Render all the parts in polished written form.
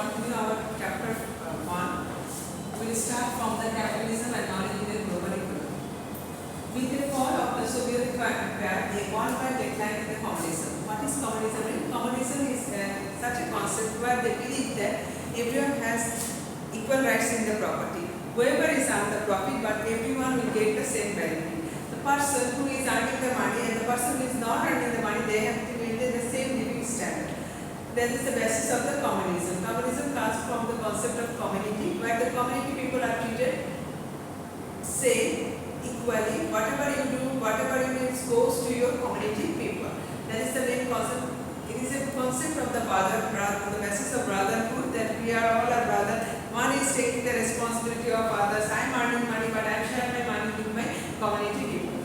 continue our chapter 1. We will start from the capitalism and knowledge in the global economy. With the fall of the Soviet Empire, a worldwide decline in the communism. What is communism? Communism is such a concept where they believe that everyone has equal rights in the property. Whoever is earned the profit, but everyone will get the same benefit. The person who is earning the money and the person who is not earning the money, they have to maintain the same living standard. That is the basis of the communism. Communism comes from the concept of community, where the community people are treated same, equally. Whatever you do, whatever you do, goes to your community people. That is the main concept. It is a concept of the the basis of brotherhood, that we are all a brother. One is taking the responsibility of others. I am earning money, but I am sharing my money with my community people.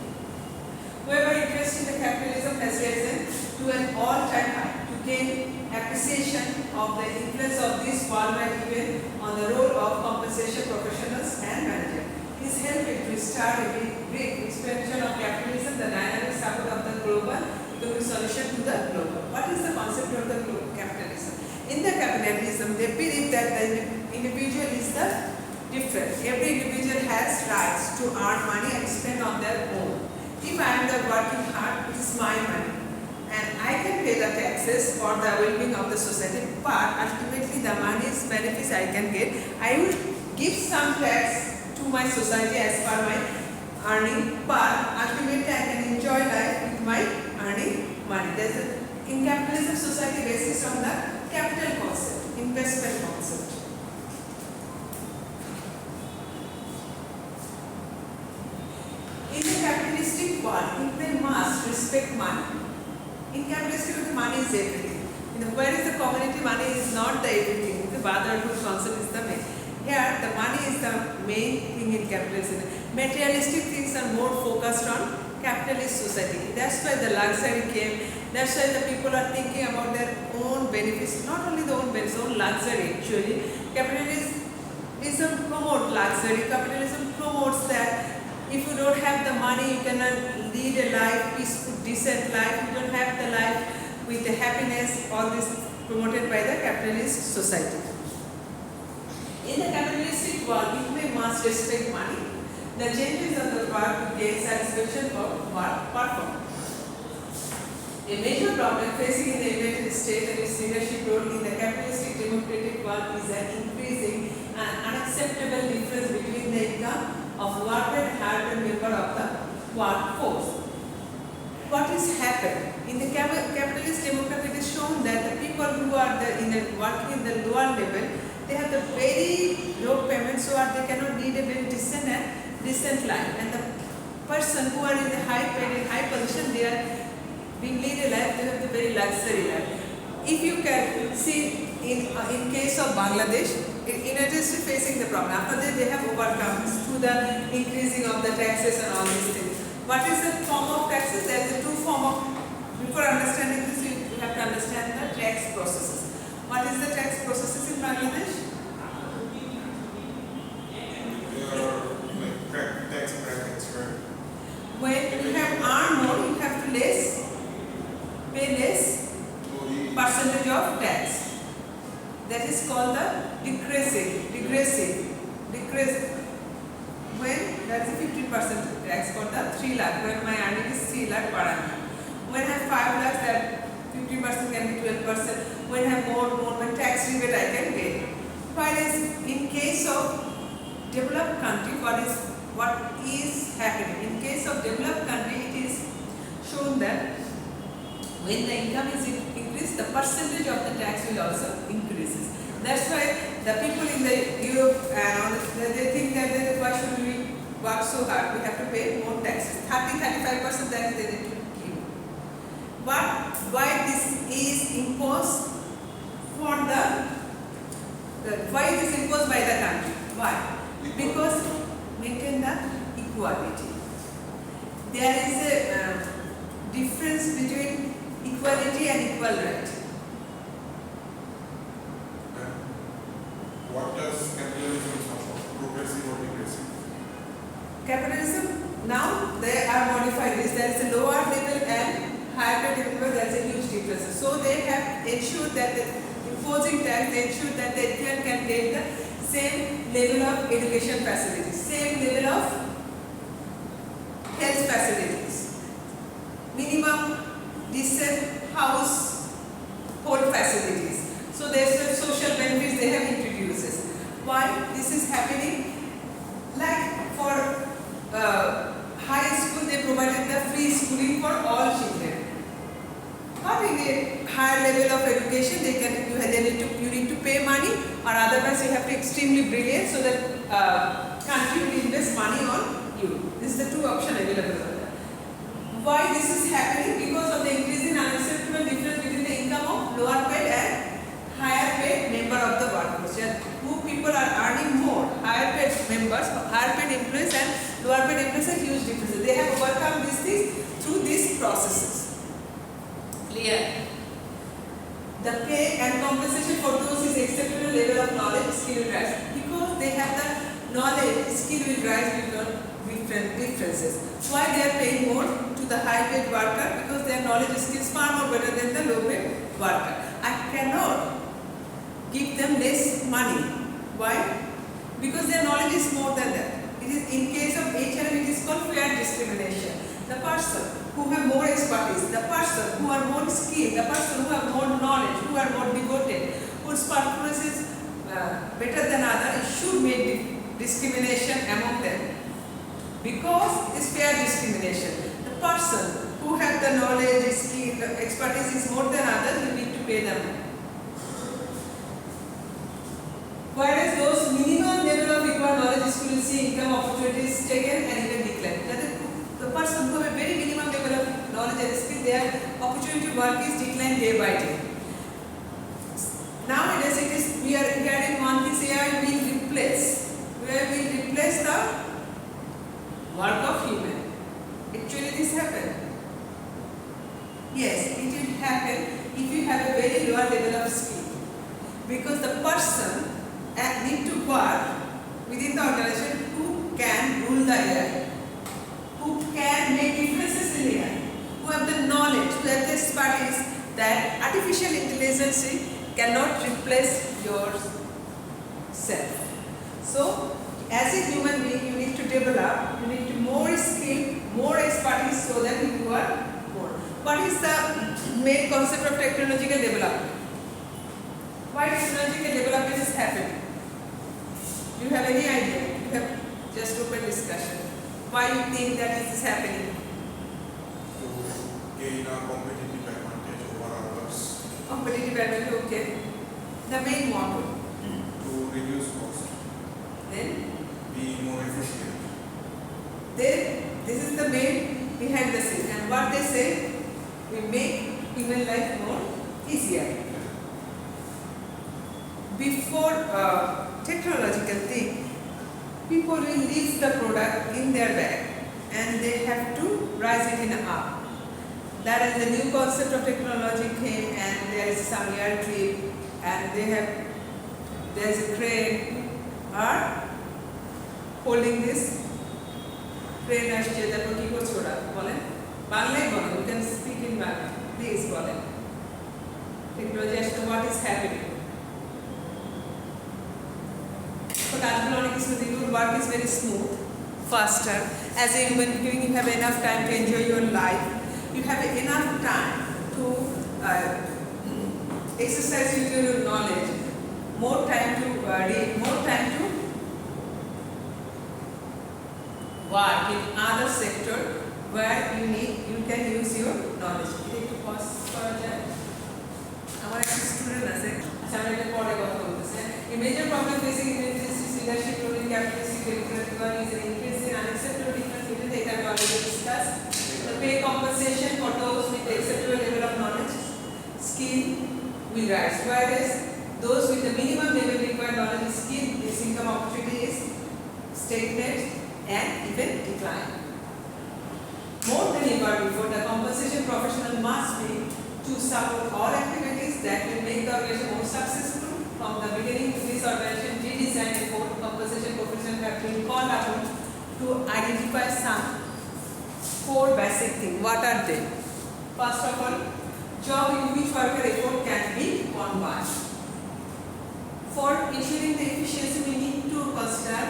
Whoever interest in the capitalism has risen to an all-time high to gain appreciation of the influence of this worldwide event on the role of compensation professionals and managers. It is helping to start a great expansion of capitalism, the dynamic support of the global economic solution to the global. What is the concept of the capitalism? In the capitalism, they believe that the individual is the different. Every individual has rights to earn money and spend on their own. If I am the working hard, it is my money, and I can pay the taxes for the well-being of the society, but ultimately the money's benefits I can get, I will give some tax to my society as per my earning, but ultimately I can enjoy life with my earning money. In capitalism society basis on the capital concept, investment concept. In the capitalistic world, people must respect money. In capitalistic world, money is everything. Where is the community, money is not the everything. The brotherhood concept is the main. Here, the money is the main thing in capitalism. Materialistic things are more focused on capitalist society. That's why the luxury came. That's why the people are thinking about their own benefits. Not only the own benefits, own luxury actually. Capitalism promotes luxury. Capitalism promotes that if you don't have the money, you cannot lead a life, peaceful, decent life. You don't have the life with the happiness. All this promoted by the capitalist society. In the capitalistic world, people must respect money. The changes of the work to gain satisfaction for work performed. A major problem facing in the United States and its leadership role in the capitalistic democratic world is an increasing and unacceptable difference between the income of worker and higher member of the workforce. What is happened? In the capitalist democracy, it is shown that the people who are working in the lower level, they have the very low payments, so they cannot lead a very decent life. And the person who are in the high paid and high position, they are being lead a life, they have the very luxury life. If you can see in case of Bangladesh, United States facing the problem. After that, they have overcome through the increasing of the taxes and all these things. What is the form of taxes? There is a two form of. Before understanding this, you have to understand the tax processes. What is the tax processes in Bangladesh? Tax brackets, right? When you have earned more, you have to pay less percentage of tax. That is called the regressive. When that's a 15% tax for the 3 lakh. When my earning is 3 lakh per annum. When I have 5 lakhs, that 15% can be 12%. When I have more when tax rebate I can get. Whereas in case of developed country, what is happening? In case of developed country, it is shown that when the income is increased, the percentage of the tax will also increases. That's why the people in the Europe, they think that why should we work so hard? We have to pay more taxes. 30-35% tax they need to give. But why this is imposed for why it is imposed by the country? Why? Because maintain the equality. There is a difference between equality and equal right. What does capitalism support? Progressive or regressive? Capitalism, now they are modified this. There is a lower level and higher level, there is a huge difference. So they have ensured that they impose imposing tax, they ensure that the everyone can get the same level of education facilities, same level of health facilities, minimum decent household facilities. So there's the social benefits they have introduced. Why this is happening? Like for high school, they provided the free schooling for all children. But in a higher level of education, you need to pay money, or otherwise you have to be extremely brilliant so that country will invest money on you. This is the two options available. Why this is happening? Because of the increasing unacceptable difference between the income of lower paid and higher paid member of the workforce. Who people are earning more, higher paid members, higher paid employees and lower paid employees are huge differences. They have overcome these things through these processes. Clear? The pay and compensation for those is acceptable level of knowledge, skill will rise. Because they have the knowledge, skill will rise with differences. Why they are paying more to the high paid worker? Because their knowledge skills far more better than the low paid worker. I cannot give them less money. Why? Because their knowledge is more than that. It is in case of HRM, it is called fair discrimination. The person who have more expertise, the person who are more skilled, the person who have more knowledge, who are more devoted, whose performance is better than others, should make discrimination among them. Because it is fair discrimination. The person who have the knowledge, skill, expertise is more than others, you need to pay them. Whereas those minimum level of required knowledge, skill, will see income opportunities taken and even declined. The person who have a very minimum level of knowledge and skill, their opportunity to work is declined day by day. Nowadays it is, we are hearing one thing, AI will replace. Where will replace the work of human. Actually this happen. Yes, it will happen if you have a very lower level of skill. Because the person need to work within the organization who can rule the AI, who can make differences in AI, who have the knowledge, who have the expertise that artificial intelligence cannot replace yourself. So, as a human being, you need to develop, you need to more skill, more expertise so that you are more. What is the main concept of technological development? Why technological development is happening? Do you have any idea? You have just open discussion. Why you think that it is happening? To gain a competitive advantage over others. Competitive advantage, okay. The main motto. To reduce cost. Then? Be more efficient. Then, this is the main behind the scene. And what they say, we make human life more easier. Before technological thing, people will leave the product in their bag and they have to rise it in a up. That is the new concept of technology came, and there is some air clip and there is a crane or holding this crane আসছে তারপর কি করছে ওরা বলেন বাংলায় বলেন, you can speak in Bangla, please বলেন technology আসলে what is happening. So কাজগুলো অনেক smooth, your work is very smooth, faster. As a human being, you have enough time to enjoy your life. You have enough time to exercise with your knowledge, more time to read, more time to work in other sector where you can use your knowledge. একটু pause করা যায়? আমার একটা student আছে, আচ্ছা আমরা এটা পরে কথা বলতেছি। A major problem facing Indian is leadership role in capitalistic one is an increase in unacceptable difference between the economy already discussed. The pay compensation for those with acceptable level of knowledge, skill will rise, whereas those with the minimum level required knowledge, skill, this income opportunity is stagnant and even decline. More than ever before, the compensation professional must be to support all activities that will make the organization more successful. From the beginning, this organization redesigned a compensation professional have been called upon to identify some 4 basic things. What are they? First of all, job in which worker effort can be combined. ensuring the efficiency, we need to consider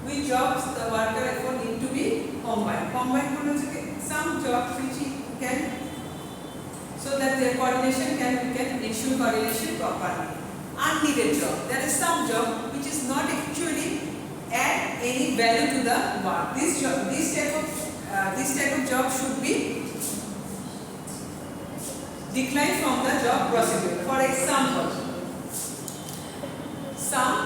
which jobs the worker effort need to be combined. Combined some jobs which can, so that their coordination we can ensure coordination properly. Unneeded job. There is some job which is not actually add any value to the work. This type of job should be declined from the job procedure. For example, some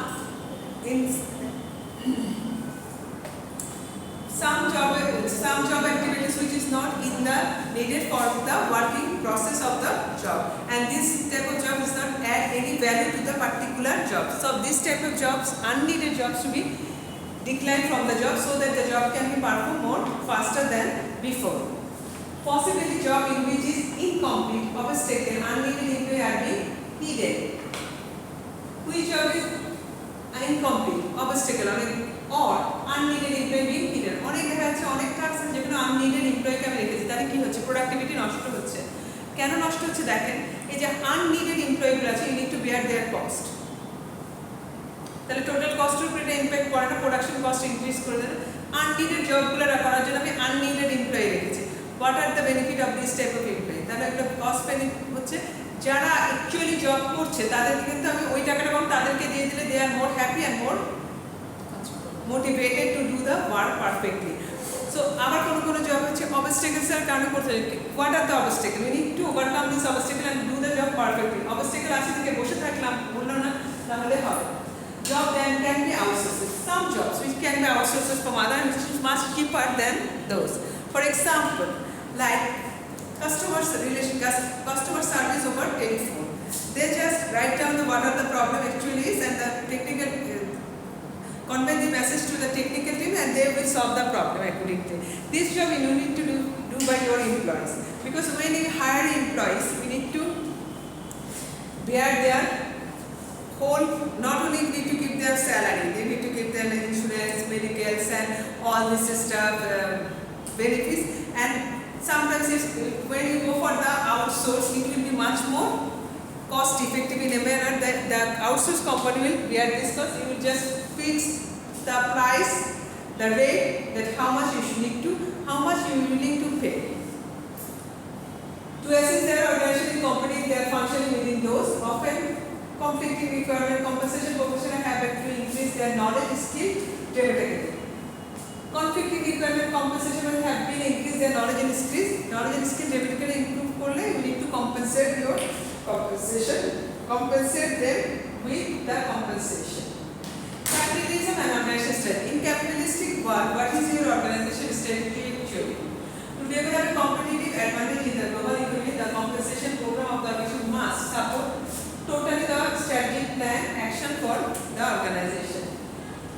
job activities which is not in the needed for the working process of the job, and this type of job is not add any value to the particular job. So this type of jobs, unneeded jobs, to be declined from the job so that the job can be performed more faster than before. Possibly job in which is incomplete, obstacle, unneeded employee are being needed. Which job is incomplete, obstacle, or unneeded employee being needed. অনেক দেখা যাচ্ছে অনেক কাজ যেখানে unneeded employee কে আমি রেখেছি, তাহলে কি হচ্ছে, প্রোডাক্টিভিটি নষ্ট হচ্ছে। কেন নষ্ট হচ্ছে দেখেন, এই যে unneeded employee গুলো আছে, you need to bear their cost. তাহলে টোটাল কস্টের উপরে এটা ইমপ্যাক্ট করে না, প্রোডাকশন কস্ট ইনক্রিজ করে দেয়। আননিডেড জবগুলো করার জন্য আমি আননিডেড এমপ্লয়ি রেখেছি। What are the benefit of this type of employee? তাহলে একটা কস্ট বেনিফিট হচ্ছে, যারা অ্যাকচুয়ালি জব করছে তাদেরকে কিন্তু আমি ওই টাকাটা কম তাদেরকে দিয়ে দিলে they are more happy and more motivated to do the work perfectly. So আবার কোনো জব হচ্ছে অবস্টেকলসের কারণে করতে হবে। What are the obstacle? We need to overcome this obstacle and do the job perfectly. Obstacle আছে থেকে বসে থাকলাম বললো না, তাহলে হবে। Job then can be outsourced. Some jobs which can be outsourced from other which is much cheaper than those. For example, like customer service over telephone. They just write down what are the problem actually is, and the technical convey the message to the technical team, and they will solve the problem accordingly. This job you need to do by your employees, because when you hire employees, we need to bear their whole, not only need to give their salary, they need to give them insurance, medicals, and all this stuff, benefits. And sometimes when you go for the outsource, it will be much more cost effective in a manner that the outsource company will bear this cost. You will just fix the price, the rate, that how much you should need to, how much you are willing to pay. To assist their organization company, they are functioning within those often conflicting requirement. Compensation professionals have actually increased their knowledge skill dramatically. Conflicting requirement compensation have been increased their knowledge and skill dramatically improve করলে you need to compensate your compensation, compensate them with the compensation. Capitalism and organization strategy. In capitalistic world, what is your organization strategy actually? To develop a competitive advantage in the global economy, the compensation program of the organization must support totally the strategic plan action for the organization.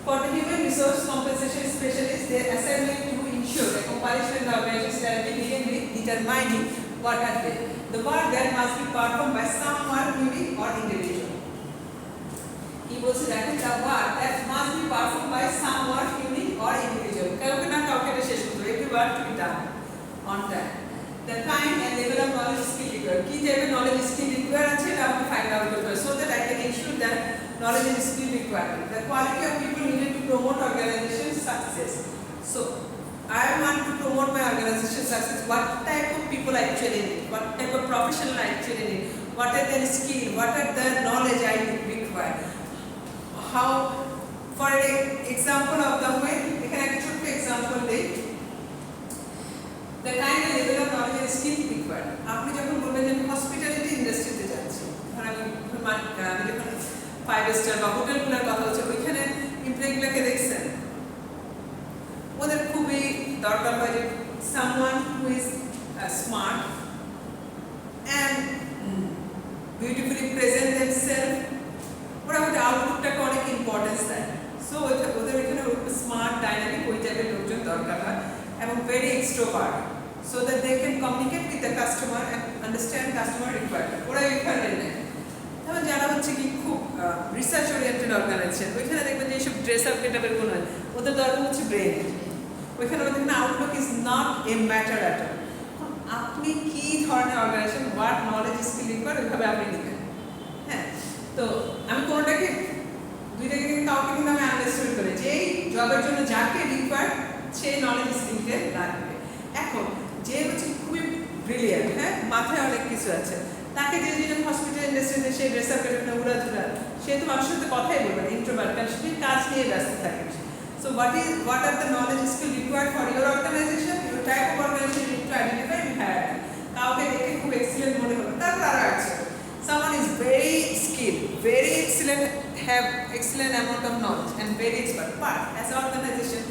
For the human resource compensation specialists, their assignment to ensure a comparison in the organization strategy begin with determining what are they. The work that must be performed by someone unique or individual. He was writing the work that must be performed by someone unique or individual. Every work to be done on that. The kind and level of knowledge skill required. Key type of knowledge skill required until I have to find out so that I can ensure that knowledge and skill requirement. The quality of people needed to promote organization success. So I want to promote my organization success. What type of people I actually need? What type of professional I actually need? What are their skill? What are the knowledge I require? How, for an example of the way, we can actually example take the kind of level of knowledge and skill required. আপনি যখন বলবেন যে hospitality ইন্ডাস্ট্রিতে যাচ্ছি, ধর আমি যখন 5 star বা হোটেলগুলোর কথা হচ্ছে, ওইখানে এমপ্লয়িগুলোকে দেখছেন, ওদের খুবই দরকার হয় যে someone who is smart and beautifully present themselves. ওরা ওদের আউটলুকটাকে অনেক ইম্পর্টেন্স দেয়। সো ওদের এখানে স্মার্ট ডাইনামিক ওই টাইপের লোকজন দরকার হয়, এবং very extrovert, so that they can communicate with the customer and understand customer requirement. ওরা requirement নেয়। তাহলে যারা হচ্ছে কি খুব রিসার্চ ওরিয়েন্টেড অর্গানাইজেশন, ওইখানে দেখবেন যে এইসব ড্রেস আপ গেটআপের কোনো হয়, ওদের দরকার হচ্ছে ব্রেন। ওইখানে ওদের দেখবেন outlook is not a matter at all. আপনি কি ধরনের organisation, what knowledge skill required, ওইভাবে আপনি নেবেন। হ্যাঁ, তো আমি জবের জন্য যাকে রিকোয়ার সে নলেজ স্কিলকে রাখবে। এখন যে হচ্ছে খুবই ব্রিলিয়ান্ট, হ্যাঁ, মাথায় অনেক কিছু আছে, তাকে যে যেজন হসপিটাল ইন্ডাস্ট্রিতে সে ড্রেস আপ করে না উড়াধুরা, সে তো মানুষের সাথে কথাই বলবে না, ইন্ট্রোভার্ট, কারণ সে কাজ নিয়ে ব্যস্ত থাকে। So what are the knowledge skill required for your organization? Your type of organization you need to identify and hire. কাউকে দেখে খুব এক্সিলেন্ট মনে হলো, তারপর আরো আছে someone is very skilled, very excellent, have excellent amount of knowledge and very expert, but as an organization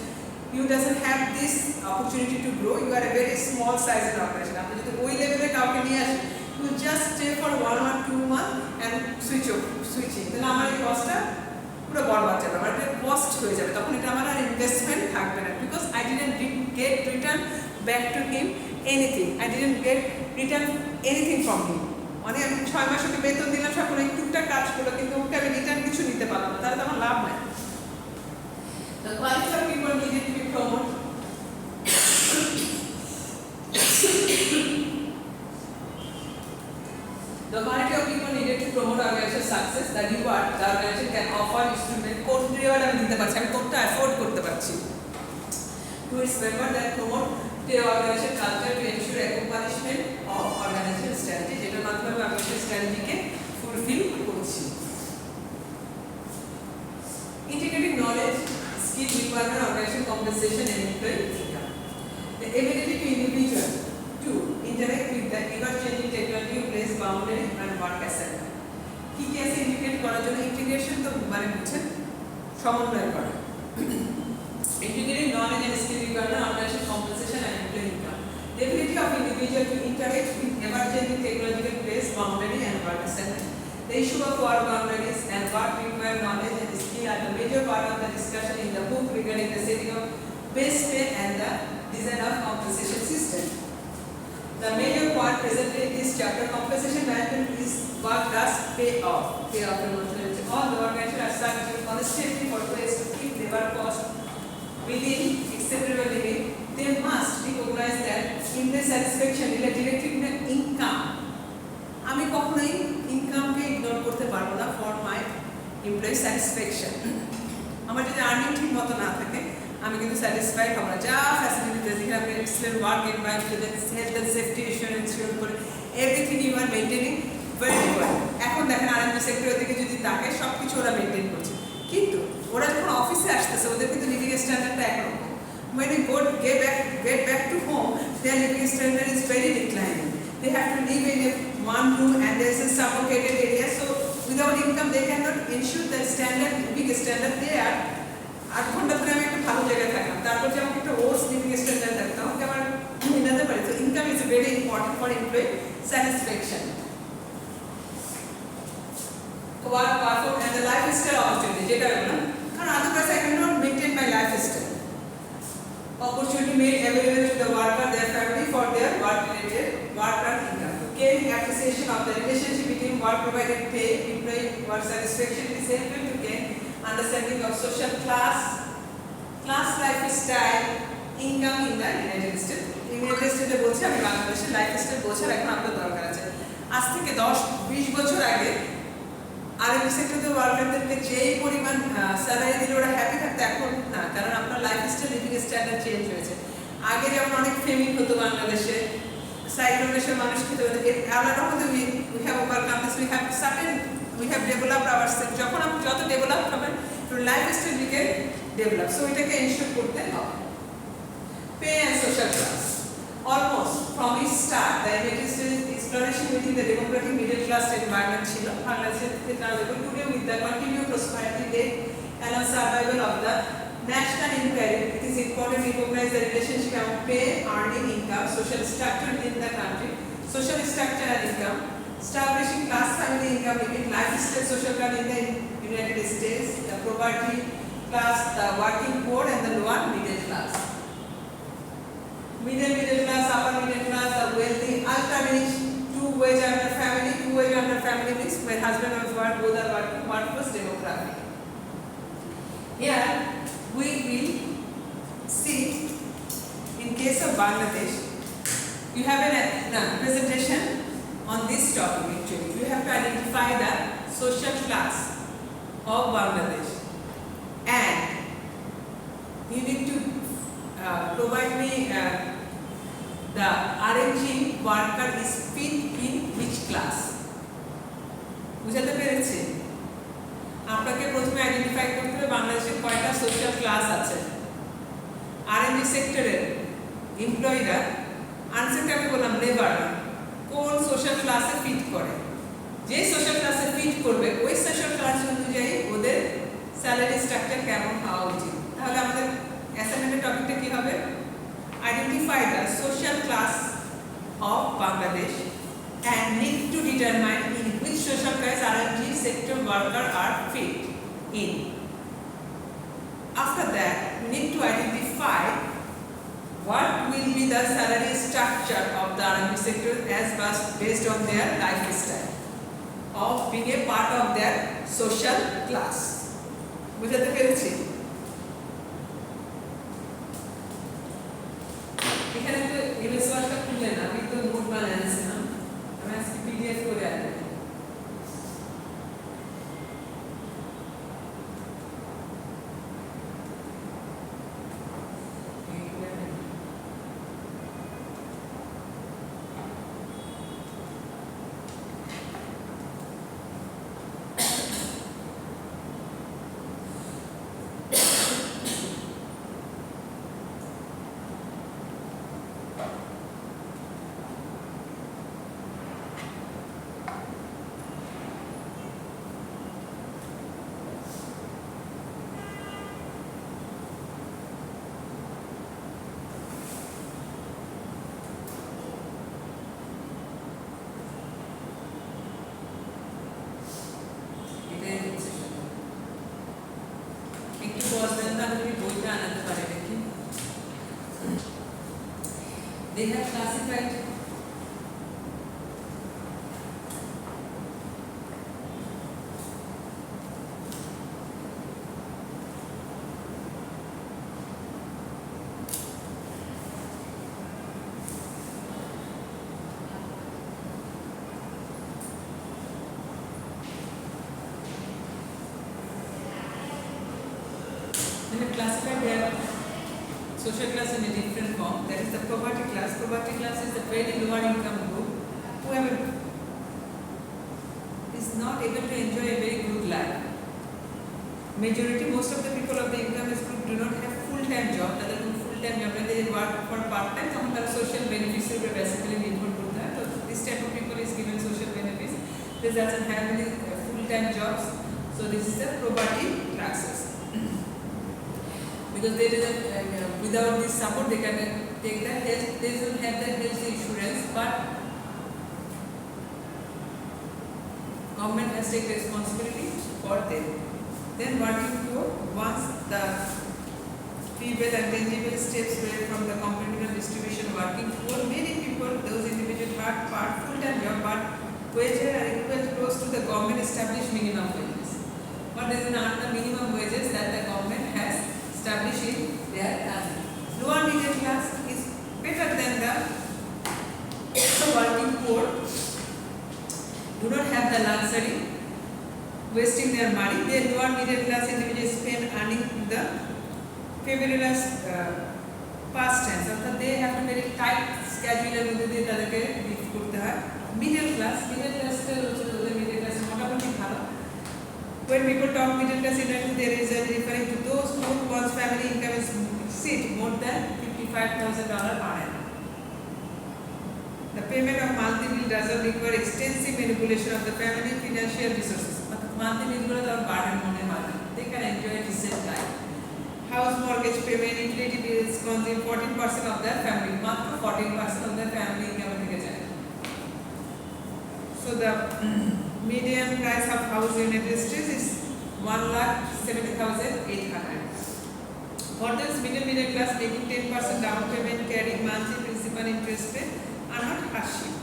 you doesn't have this opportunity to grow, you are a very small size in organization. আপনি যদি ওই লেভেলে কাউকে নিয়ে আসেন, you just stay for 1 or 2 months and switching, then আমার এই কস্টটা পুরো বরবাদ যাবে, আমার এটা কস্ট হয়ে যাবে, তখন এটা আমার আর ইনভেস্টমেন্ট থাকবে না, because I didn't gate return back to him anything, I didn't gate return anything from him. মানে আমি 6 মাস ওকে বেতন দিলাম, সব কোনো টুকটাক কাজ করলো, কিন্তু ওকে আমি রিটার্ন কিছু নিতে পারলাম না, তাহলে তো আমার লাভ নাই। The quality of people needed to be promoted. The quality of people needed to promote organization success, the reward the organization can offer is to make কোন রিওয়ার্ড আমি দিতে পারছি, আমি কোনটা অ্যাফোর্ড করতে পারছি, to its member that promote the organization culture to ensure accomplishment of organization strategy, যেটার মাধ্যমে organization স্ট্র্যাটেজিকে ফুলফিল করছি। Integrating knowledge, skill requirement, organization compensation and employee income. The ability to individual to interact with the ever-changing technology, place boundary and work assignment. কি কি আছে integrate করার জন্য? Integration তো মানে বুঝছেন সমন্বয় করা। Integrating knowledge and skill requirement, organization compensation and employee income. The ability of individual to interact with ever-changing technological place boundary and work assignment. The issue of work boundaries and work required knowledge and skill are the major part of the discussion in the book regarding the setting of base pay and the design of compensation system. The major point presented in this chapter, compensation management, is what does pay off. Pay off all the organizations are searching constantly for ways to keep labor cost within acceptable limit. They must recognize that employee satisfaction is directly to income. আমি কখনোই ইনকামকে ignore করতে পারবো না for my employee satisfaction. আমার যদি earning ঠিক মতো না থাকে আমি কিন্তু স্যাটিসফাইড হব না। যা ফ্যাসিলিটিস যেখানে আপনি excellent work environment, health and safety ensure করে everything you are maintaining very well. এখন দেখেন আরএমবি সেক্টরের দিকে যদি তাকে সব কিছু ওরা মেনটেন করছে, কিন্তু ওরা যখন অফিসে আসতেছে ওদের কিন্তু লিভিং স্ট্যান্ডার্ডটা একরকম। When you get back to home, their living standard is very declining. They have to live in one room and there is a suffocated area, so without income they cannot ensure that standard living standard they are। 8 ঘন্টা ধরে আমি একটা ভালো জায়গায় থাকলাম, তারপর যে আমাকে একটা ওয়ার্স লিভিং স্ট্যান্ডার্ড থাকতে আমাকে আমার মিলাতে পারি। তো income is very important for employee satisfaction. Work perform and the lifestyle opportunity, যেটা বললাম, কারণ otherwise I cannot maintain my lifestyle. Opportunity made available to the worker, their family for their work-related work and income. Gaining appreciation of the relationship between work-provided pay, employee work satisfaction is helpful to gain understanding of social class lifestyle, income in the United States. United States বলছে, আমি বাংলাদেশের lifestyle বোঝার এখন আমাদের দরকার আছে। আজ থেকে 10-20 বছর আগে আরএমবি সেক্টরে ওয়ার্কারদেরকে যেই পরিমাণ স্যালারি দিলে ওরা হ্যাপি থাকতো, এখন না, কারণ আপনার লাইফস্টাইল লিভিং স্ট্যান্ডার্ড চেঞ্জ হয়েছে। আগে যেমন অনেক ফেমিন হতো বাংলাদেশে, সাইক্লোনেশন মানুষ খেতে হতো, আলাদা মধ্যে we have overcome this, we have developed ourself. যখন আপনি যত ডেভেলপ হবেন লাইফস্টাইল দিকে ডেভেলপ, সো এটাকে এনশিওর করতে হবে। Pay and social class, almost from its start the United States is flourishing within the democratic middle class environment ছিল বাংলাদেশের ক্ষেত্রে। Today with the continued prosperity rate and survival of the national inquiry, it is important to recognize the relationship of pay, earning, income, social structure in the country, social structure and income, establishing class family income limit, lifestyle social class in the United States, the poverty class, the working poor and the lower middle class. Middle class, upper middle class, the wealthy, ultra rich, two-wage earner family means where husband and wife both are working, workforce demographic. Here we will see, in case of Bangladesh, you have a presentation on this topic actually. You have to identify the social class of Bangladesh and you need to provide me the RNG worker is fit in which class. বুঝাতে পেরেছি? আপনাকে প্রথমে identify করতে হবে বাংলাদেশে কয়টা social class আছে। RNG সেক্টরের এমপ্লয়িরা আনসারটা আমি বললাম লেবার কোন সোশ্যাল ক্লাসে ফিট করে, যে সোশ্যাল ক্লাসে ফিট করবে ওই সোশ্যাল ক্লাস অনুযায়ী ওদের স্যালারি স্ট্রাকচার কেমন হওয়া উচিত। তাহলে আমাদের অ্যাসাইনমেন্টের টপিকটা কি হবে? Identify the social class of Bangladesh and need to determine in which social class RNG sector worker are fit in. After that, we need to identify what will be the salary structure of the RNG sector as based on their lifestyle of being a part of their social class. বুঝাতে পেরেছি? এখানে তো MS ওয়ার্ডটা খুললে না, আমি তো note বানাইছিলাম, আমি আজকে পিডিএফ করে আনবো। একটু বসবেন না, আপনি বইটা আনাতে পারেন নাকি? They have classified their social class in a different form. That is the poverty class. Poverty class is the very lower income group who is not able to enjoy a very good life. Majority, most of the people of the income group do not have full-time job. That is full-time job. When they work for part-time, some of the social benefits are basically input to that. So this type of people is given social benefits. This doesn't have any full-time jobs. So this is the poverty classes. Because they didn't, without this support, they can take the health. They don't have the health insurance, but government has taken responsibility for them. Then working for once the feeble and tangible steps were from the competitive distribution working for many people, those individuals had part full-time job, but wages are equal close to the government established minimum wages. But they are not the minimum wages that the government has establishing their lower middle class is better than the working poor, do not have the luxury wasting their money. Their lower middle class individuals spend earning the fabulous past tense, অর্থাৎ they have to very tight schedule এর মধ্যে দিয়ে তাদেরকে leave করতে হয়। Middle ক্লাসটা হচ্ছে ওদের মিডল ক্লাস মোটামুটি ভালো। When people talk middle class individuals, they are referring to those one's family income is exceed more than $55,000 per annum. The payment of monthly bill doesn't require extensive manipulation of the family financial resources. But monthly bill গুলো তার burden মনে হয় না। They can enjoy a decent life. House mortgage payment, utility bills consume 14% of their family. মাত্র 14% of their family income থেকে যায়। So the median price of house unit registries is 1,70,800. For those middle class making 10% down payment, carrying monthly principal interest pay are not hardship.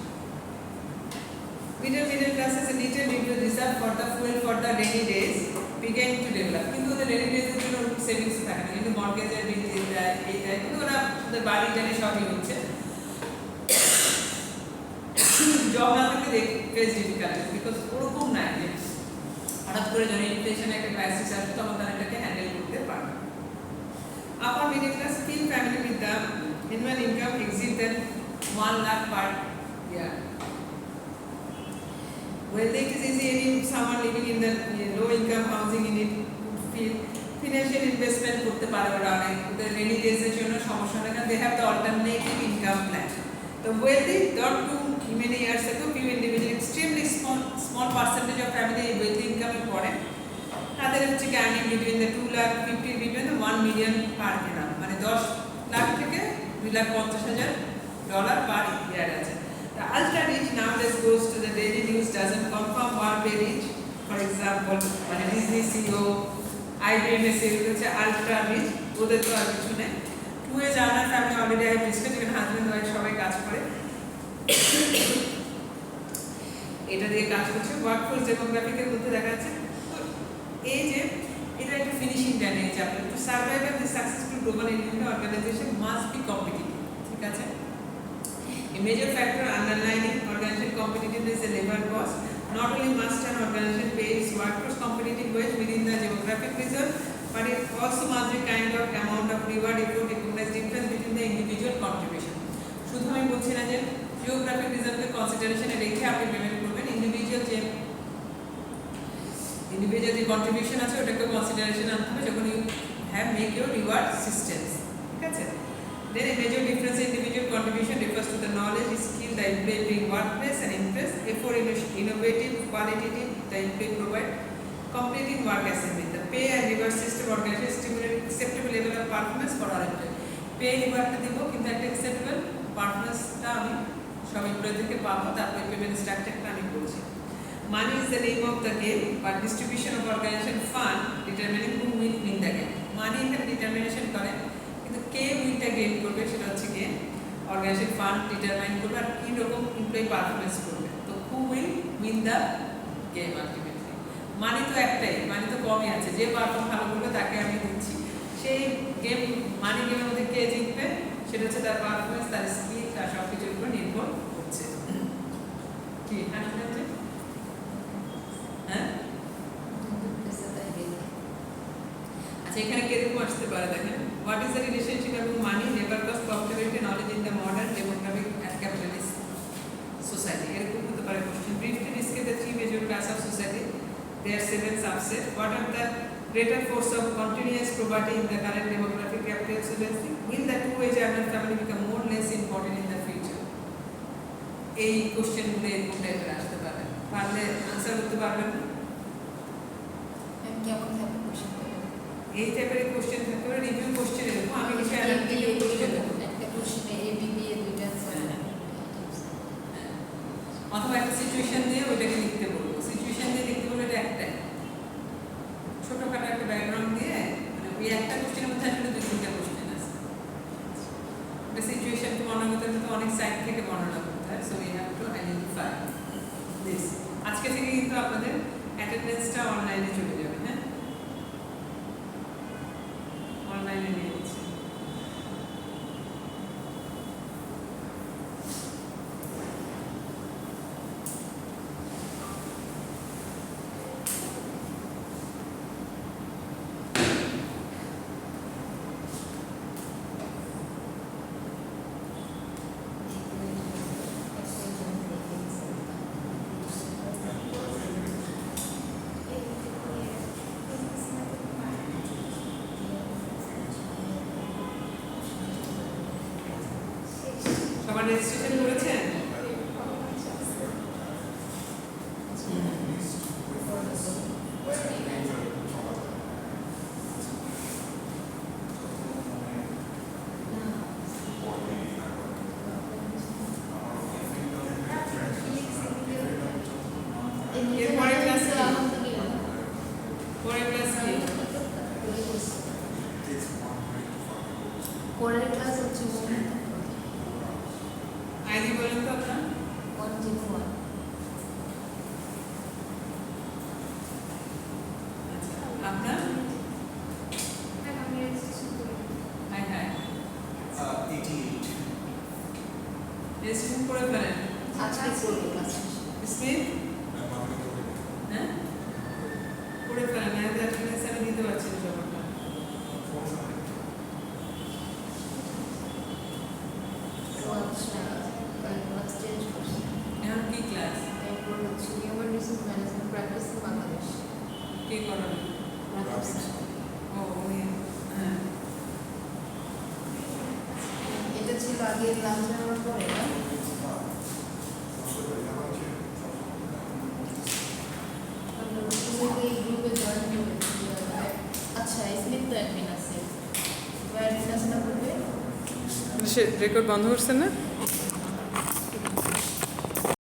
Middle class is a little little reserve for the fuel for the rainy days began to develop. কিন্তু the rainy days এর জন্য savings থাকে না, কিন্তু মর্টগেজের বিল এইটা কিন্তু ওরা ওদের বাড়ি টাড়ি সবই হচ্ছে। জব না থাকলে ফেস ডিফিকাল্টি, বিকজ ওরকম নাই যে হঠাৎ করে যখন ইনফ্লেশন একটা ক্রাইসিস আসবে তখন তারা এটাকে হ্যান্ডেল করতে পারবে। upper middle class still family with the annual income exceed than 1 lakh per year. Whether it is easy any someone living in the low income housing unit would feel financial investment করতে পারে ওরা অনেক ওদের rainy ডেজের জন্য সমস্যা না কারণ they have the alternative income plan. The wealthy don't do many years ago few individual extremely small percentage of family wealthy income এ পড়ে তাদের হচ্ছে earning between the 2 lakh 50 between the 1 million per annum মানে 10 লাখ থেকে 2,50,000 dollar per ইয়ার আছে. The ultra rich nowadays goes to the daily news doesn't confirm what they rich. For example, মানে Disney CEO, IBM CEO হচ্ছে ultra rich ওদের তো আর কিছু নেই. Two age earner family already I have discussed even husband wife সবাই কাজ করে. এটা দিয়ে কাজ করছে ওয়ার্কফোর্স ডেমোগ্রাফিকের মধ্যে দেখা যাচ্ছে এই যে এটা একটা ফিনিশিং জানিয়ে যে আপনার to survive as a successful global independent organisation must be competitive. ঠিক আছে. A major factor underlining organization competitiveness is labor cost. Not only must an organization pay its workforce competitive wage within the geographic region, but it also must be kind of amount of reward equal recognize difference between the individual contribution. শুধু আমি বলছি না যে geographic রিজনকে কনসিডারেশনে রেখে আপনি payment করবেন individual যে contribution আছে ওটাকে কনসিডারেশন আনতে হবে যখন you have make your reward systems. ঠিক আছে. Then a major difference in individual contribution refers to the knowledge, skill the employee bring workplace and interest, effort innovative, qualitative the employee provide, completing work assignment. The pay and reward system organization stimulate acceptable level of performance for all employees. Pay rewardটা দিব কিন্তু একটা acceptable performanceটা আমি সব employee থেকে পাবো তারপরে payment স্ট্রাকচারটা আমি বলছি. Money is the name of the game, but distribution of organization fund determining who will win the game. Money এখানে determination করে কিন্তু কে উইনটা গেইন করবে সেটা হচ্ছে কি অর্গানাইজেশন ফান্ড ডিটারমাইন করবে আর কি রকম এমপ্লয়ি পারফরম্যান্স করবে. তো who will win the game ultimately. Money তো একটাই, মানি তো কমই আছে, যে পারফর্ম ভালো করবে তাকে আমি দিচ্ছি. সেই গেম মানি গেমের মধ্যে কে জিতবে সেটা হচ্ছে তার পারফরম্যান্স, তার স্কিল, তার সব কিছুর উপর নির্ভর করছে. কি হচ্ছে হ্যাঁ আচ্ছা এখানে কিরকম আসতে পারে দেখেন. What is the relationship among money, labor cost, profitability, knowledge in the modern demographic and capitalist society? এরকম হতে পারে question. Briefly discuss the three major class of society. There are seven subsets. What are the greater force of continuous poverty in the current demographic capital society? Will the two-age earner family become more or less important in the future? এই কোশ্চেনগুলো এরকম টাইপের আসতে পারে. পারলে answer করতে পারবেন না? কেমন থাকবে কোশ্চেন? এই টাইপের কোশ্চেন থাকতে পারে, রিভিউ কোশ্চেন এরকম. আমি কিছু অ্যানালিটিক্যাল কোশ্চেন দেব. একটা কোশ্চেনে এবিবি এর দুইটা অথবা একটা সিচুয়েশন দিয়ে ওইটাকে লিখতে বলবো. সিচুয়েশন দিয়ে লিখতে বললে এটা একটাই ছোটখাটো একটা ব্যাকগ্রাউন্ড দিয়ে মানে ওই একটা কোশ্চেনের মধ্যে আসলে দুই তিনটা কোশ্চেন আছে. একটা সিচুয়েশনকে বর্ণনা করতে হলে তো অনেক সাইড থেকে বর্ণনা করতে হয়. So we have to identify this. আজকে থেকে কিন্তু আপনাদের অ্যাটেন্ডেন্সটা অনলাইনে চলে যাবে. হ্যাঁ অনলাইনে নিয়ে নিচ্ছি. সবার রেজিস্ট্রেশন করেছেন? এরপরে ক্লাস কি? পরের ক্লাস কি? পরের ক্লাস হচ্ছে আইডি বলেন তো আপনার? 101. আপনার? হ্যাঁ হ্যাঁ 88. রেজিস্ট্রেশন করে ফেলেন. আজকে করব ক্লাস. স্মিথ হ্যাঁ করে ফেলেন. অ্যাটেন্ডেন্স আমি দিতে পারছি না সবারটা. প্র্যাকটিস বাংলাদেশ কি করেন? প্র্যাকটিস ও উনি হ্যাঁ এটা ছিল আগে লাঞ্চ নেওয়ার পরে না তুমি এই গ্রুপে জয়েন করেছি আচ্ছা স্মিথ তো অ্যাডমিন আছে অ্যাডমিন আছে না গ্রুপে সে রেকর্ড বন্ধ করছে না?